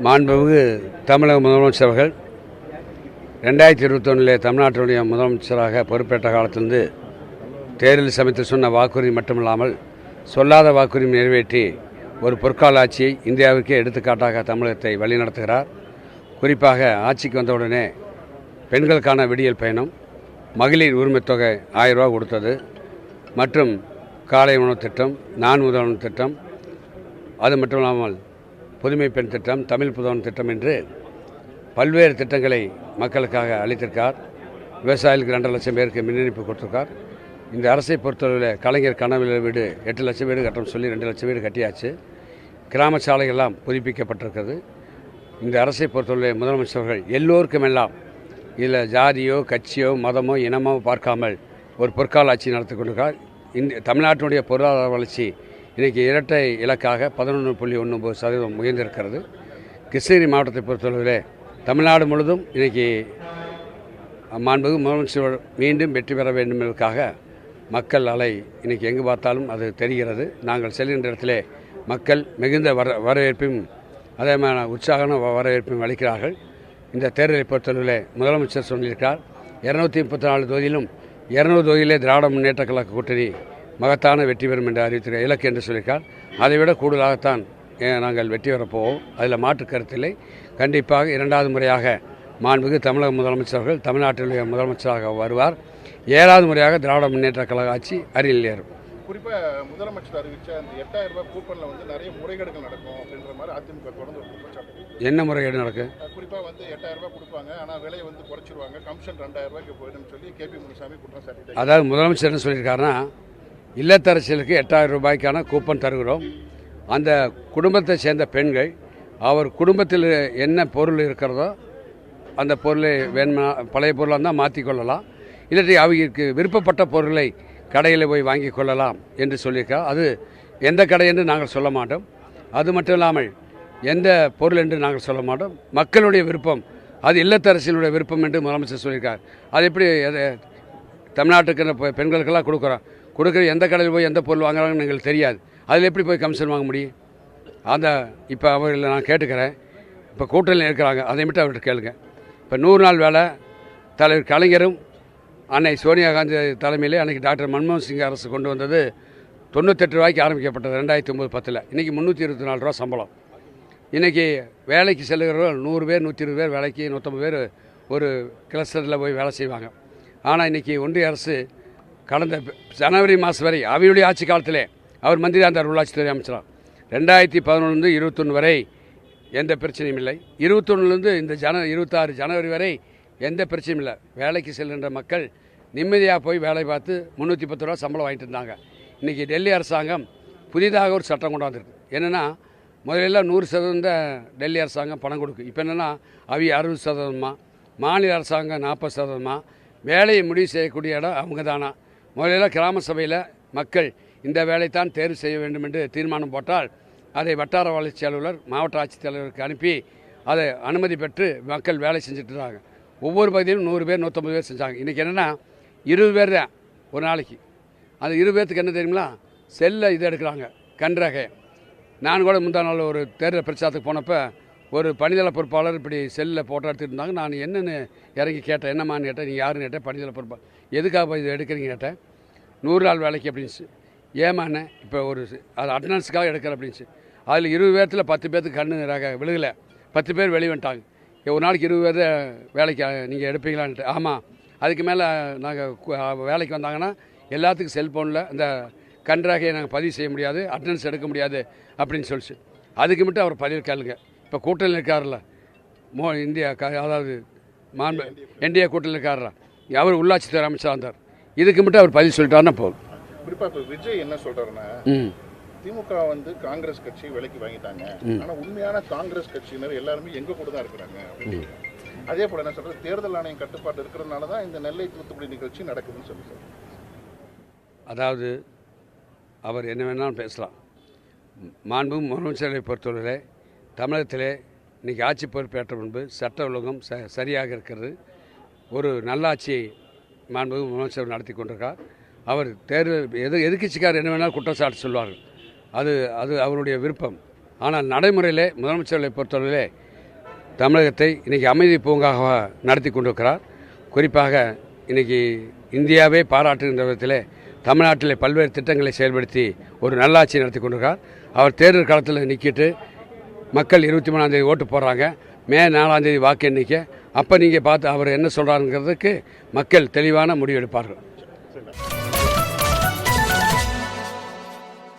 மாண்புமிகு தமிழக முதலமைச்சர் அவர்கள் 2021 தமிழ்நாட்டினுடைய முதலமைச்சராக பொறுப்பேற்ற காலத்திலிருந்து தேர்தல் சமயத்தில் சொன்ன வாக்குறுதி மட்டுமில்லாமல் சொல்லாத வாக்குறுதி நிறைவேற்றி ஒரு பொற்கால ஆட்சியை இந்தியாவிற்கே எடுத்துக்காட்டாக தமிழகத்தை வழிநடத்துகிறார். குறிப்பாக ஆட்சிக்கு வந்தவுடனே பெண்களுக்கான விடியல் பயணம், மகளிர் உரிமைத்தொகை 1000 ரூபா கொடுத்தது மற்றும் காலை உணவு திட்டம், நான் முதல்வன் திட்டம், அது மட்டுமில்லாமல் புதுமை பெண் திட்டம், தமிழ் புதவன் திட்டம் என்று பல்வேறு திட்டங்களை மக்களுக்காக அளித்திருக்கார். விவசாயிகளுக்கு 2.5 லட்சம் பேருக்கு மின் இணைப்பு கொடுத்திருக்கார். இந்த அரசை பொறுத்தவரையில் கலைஞர் கனவு வீடு 8 லட்சம் வீடு கட்டணும் சொல்லி 2 லட்சம் வீடு கட்டியாச்சு. கிராம சாலைகள்லாம் புதுப்பிக்கப்பட்டிருக்கிறது. இந்த அரசை பொறுத்தவரை முதலமைச்சர்கள் எல்லோருக்கும் எல்லாம் இதில் ஜாதியோ கட்சியோ மதமோ இனமோ பார்க்காமல் ஒரு பொற்கால ஆட்சி நடத்தி கொண்டிருக்கார். தமிழ்நாட்டினுடைய பொருளாதார வளர்ச்சி இன்றைக்கி இரட்டை இலக்காக 11.19% உயர்ந்திருக்கிறது. கிருஷ்ணகிரி மாவட்டத்தை பொறுத்தளவிலே தமிழ்நாடு முழுதும் இன்றைக்கி மாண்புமிகு முதலமைச்சர் மீண்டும் வெற்றி பெற வேண்டும் என்பதற்காக மக்கள் அலை இன்றைக்கி எங்கு பார்த்தாலும் அது தெரிகிறது. நாங்கள் செல்கின்ற இடத்திலே மக்கள் மிகுந்த வரவேற்பையும் அதே மாதிரி உற்சாகமான வரவேற்பையும் அளிக்கிறார்கள். இந்த தேர்தலை பொறுத்தளவிலே முதலமைச்சர் சொல்லியிருக்கார், 234 தொகுதியிலும் 200 தொகுதியிலே திராவிட முன்னேற்ற கழக கூட்டணி மகத்தான வெற்றி பெறும் என்று அறிவித்திருக்க இலக்கு என்று சொல்லியிருக்கார். அதைவிட கூடுதலாகத்தான் நாங்கள் வெற்றி பெறப்போவோம். அதில் மாற்று கருத்தில்லை. கண்டிப்பாக 2வது முறையாக மாண்புமிகு தமிழக முதலமைச்சர்கள் தமிழ்நாட்டினுடைய முதலமைச்சராக வருவார். 7வது முறையாக திராவிட முன்னேற்ற கழக ஆட்சி அருகில் ஏறும். குறிப்பாக முதலமைச்சர் அறிவித்த அந்த 8000 ரூபாய் கூப்பனில் நிறைய முறைகேடுகள் நடக்கும் அப்படின்ற மாதிரி அதிமுக தொடர்ந்து ஒரு குற்றச்சாட்டு. என்ன முறைகேடு நடக்கும்? குறிப்பாக 8000 ரூபாய் கொடுப்பாங்க, ஆனால் விலையை குறைச்சிருவாங்க, கமிஷன் 2000 ரூபாய்க்கு போயிடும் சொல்லி கேபி முனுசாமி குற்றம் சாட்டி. அதாவது முதலமைச்சர் என்ன சொல்லியிருக்காருன்னா, இல்லத்தரசியலுக்கு 8000 ரூபாய்க்கான கூப்பன் தருகிறோம். அந்த குடும்பத்தை சேர்ந்த பெண்கள் அவர் குடும்பத்தில் என்ன பொருள் இருக்கிறதோ அந்த பொருளை வேணுமா பழைய பொருளாக இருந்தால் மாற்றிக்கொள்ளலாம், இல்லாட்டி அவங்களுக்கு விருப்பப்பட்ட பொருளை கடையில் போய் வாங்கி கொள்ளலாம் என்று சொல்லியிருக்கார். அது எந்த கடை என்று நாங்கள் சொல்ல மாட்டோம். அது மட்டும் இல்லாமல் எந்த பொருள் என்று நாங்கள் சொல்ல மாட்டோம். மக்களுடைய விருப்பம், அது இல்லத்தரசியலுடைய விருப்பம் என்று முதலமைச்சர் சொல்லியிருக்கார். அது எப்படி தமிழ்நாட்டுக்கு பெண்களுக்கெல்லாம் கொடுக்குற எந்த கடையில் போய் எந்த பொருள் வாங்குறாங்கன்னு எங்களுக்கு தெரியாது. அதில் எப்படி போய் கமிஷன் வாங்க முடியும்? அந்த இப்போ அவர்களை நான் கேட்டுக்கிறேன். இப்போ கூட்டணியில் இருக்கிறாங்க, அதை மட்டும் அவர்கிட்ட கேளுங்க. இப்போ 100 நாள் வேலை தலைவர் கலைஞரும் அன்னை சோனியா காந்தி தலைமையிலே அன்றைக்கி டாக்டர் மன்மோகன் சிங் அரசு கொண்டு வந்தது 98 ரூபாய்க்கு ஆரம்பிக்கப்பட்டது 2009-10. இன்றைக்கி 324 ரூபா சம்பளம். இன்றைக்கி வேலைக்கு செல்லுகிறவர்கள் 100 பேர் 120 பேர் வேலைக்கு 150 பேர் ஒரு கிளஸ்டரில் போய் வேலை செய்வாங்க. ஆனால் இன்றைக்கி ஒன்றிய அரசு கடந்த ஜனவரி மாதம் வரை அவருடைய ஆட்சி காலத்திலே அவர் மந்திரியாக இருந்தார், உள்ளாட்சித்துறை அமைச்சராக. 2011 21 வரை எந்த பிரச்சனையும் இல்லை. 21 இந்த 26 ஜனவரி வரை எந்த பிரச்சனையும் இல்லை. வேலைக்கு செல்கின்ற மக்கள் நிம்மதியாக போய் வேலை பார்த்து 310 ரூபா சம்பளம் வாங்கிட்டு இருந்தாங்க. இன்றைக்கி டெல்லி அரசாங்கம் புதிதாக ஒரு சட்டம் கொண்டு வந்திருக்கு. என்னென்னா, முதல்ல 100% டெல்லி அரசாங்கம் பணம் கொடுக்கும். இப்போ என்னென்னா, அவி 60%, மாநில அரசாங்கம் 40%. வேலையை முடிவு செய்யக்கூடிய இடம் அவங்க தானா. முதல்ல கிராம சபையில் மக்கள் இந்த வேலைத்தான் தேர்வு செய்ய வேண்டும் என்று தீர்மானம் போட்டால் அதை வட்டார வளர்ச்சி அலுவலர் மாவட்ட ஆட்சித்தலைவருக்கு அனுப்பி அதை அனுமதி பெற்று மக்கள் வேலை செஞ்சுட்டு இருந்தாங்க. ஒவ்வொரு பகுதியிலும் 100 பேர் 150 பேர் செஞ்சாங்க. இன்றைக்கி என்னென்னா 20 பேர் தான் ஒரு நாளைக்கு. அந்த 20 பேர்த்துக்கு என்ன தெரியுங்களா, செல்லை இது எடுக்கிறாங்க, கன்றாக. நான் கூட முந்தா நாள் ஒரு தேர்தல் பிரச்சாரத்துக்கு போனப்போ ஒரு பணிதள பொறுப்பாளர் இப்படி செல்லில் ஃபோட்டோ எடுத்துகிட்டு இருந்தாங்க. நான் என்னென்னு இறங்கி கேட்டேன், என்னம்மான்னு கேட்டேன். நீங்கள் யாருன்னு கேட்டேன், பணிதள பொறுப்பாளர். எதுக்காக இது எடுக்கிறீங்க கேட்டேன். 100 நாள் வேலைக்கு அப்படின்ச்சு. ஏமாண்ணே, இப்போ ஒரு அது அட்டண்டன்ஸுக்காக எடுக்கிறேன் அப்படின்ச்சு. அதில் 20 பேர்த்தில் 10 பேர்த்துக்கு கண்ணு விழுகலை, 10 பேர் வெளியே வந்துட்டாங்க. ஒரு நாளைக்கு 20 பேர் வேலைக்கு நீங்கள் எடுப்பீங்களான்ட்டு. ஆமாம், அதுக்கு மேலே நாங்கள் வேலைக்கு வந்தாங்கன்னா எல்லாத்துக்கும் செல்ஃபோனில் இந்த கன்றாகையை நாங்கள் பதிவு செய்ய முடியாது, அட்டண்டன்ஸ் எடுக்க முடியாது அப்படின்னு சொல்லிச்சு. அதுக்கு மட்டும் அவர் பதிவு கேளுங்க. இப்போ கூட்டணியில் இருக்கார்ல இந்தியா, அதாவது என்டிஏ கூட்டணியில் இருக்கார்ல, அவர் உள்ளாட்சித்துறை அமைச்சராக இருந்தார். இதுக்கு மட்டும் அவர் பதிவு சொல்லிட்டாருன்னா போதும். குறிப்பாக இப்போ விஜய் என்ன சொல்கிறாருன்னா, திமுக காங்கிரஸ் கட்சி விலைக்கு வாங்கிட்டாங்க, ஆனால் உண்மையான காங்கிரஸ் கட்சியினர் எல்லாருமே எங்கள் கூட தான் இருக்கிறாங்க அப்படின்னு. அதே போல் என்ன சொல்கிறது, தேர்தல் ஆணையம் கட்டுப்பாடு இருக்கிறதுனால தான் இந்த நெல்லை தூத்துக்குடி நிகழ்ச்சி நடக்குதுன்னு சொல்லி சார். அதாவது அவர் என்ன வேணாலும் பேசலாம். மாண்புமிகு முதலமைச்சரை பொறுத்தவரை தமிழகத்திலே இன்றைக்கி ஆட்சி பொறுப்பேற்ற முன்பு சட்ட ஒழுங்கம் சரியாக இருக்கிறது. ஒரு நல்லாட்சியை மாண்புமிகு முதலமைச்சர் நடத்தி கொண்டிருக்கார். அவர் தேர்தல் எதிர்க்கட்சிக்கார் என்ன வேணாலும் குற்றச்சாட்டு சொல்வார்கள். அது அவருடைய விருப்பம். ஆனால் நடைமுறையிலே முதலமைச்சர்களை பொறுத்தவரையிலே தமிழகத்தை இன்றைக்கி அமைதி பூங்காக நடத்தி கொண்டிருக்கிறார். குறிப்பாக இன்றைக்கி இந்தியாவே பாராட்டுகின்ற விதத்தில் தமிழ்நாட்டில் பல்வேறு திட்டங்களை செயல்படுத்தி ஒரு நல்லாட்சி நடத்தி கொண்டிருக்கிறார். அவர் தேர்தல் காலத்தில் நிற்கிட்டு மக்கள் 23ஆம் தேதி ஓட்டு போடுறாங்க, மே 4ஆம் தேதி வாக்கு எண்ணிக்கை. அப்போ நீங்கள் பார்த்து அவர் என்ன சொல்கிறாருங்கிறதுக்கு மக்கள் தெளிவான முடிவு எடுப்பார்கள்.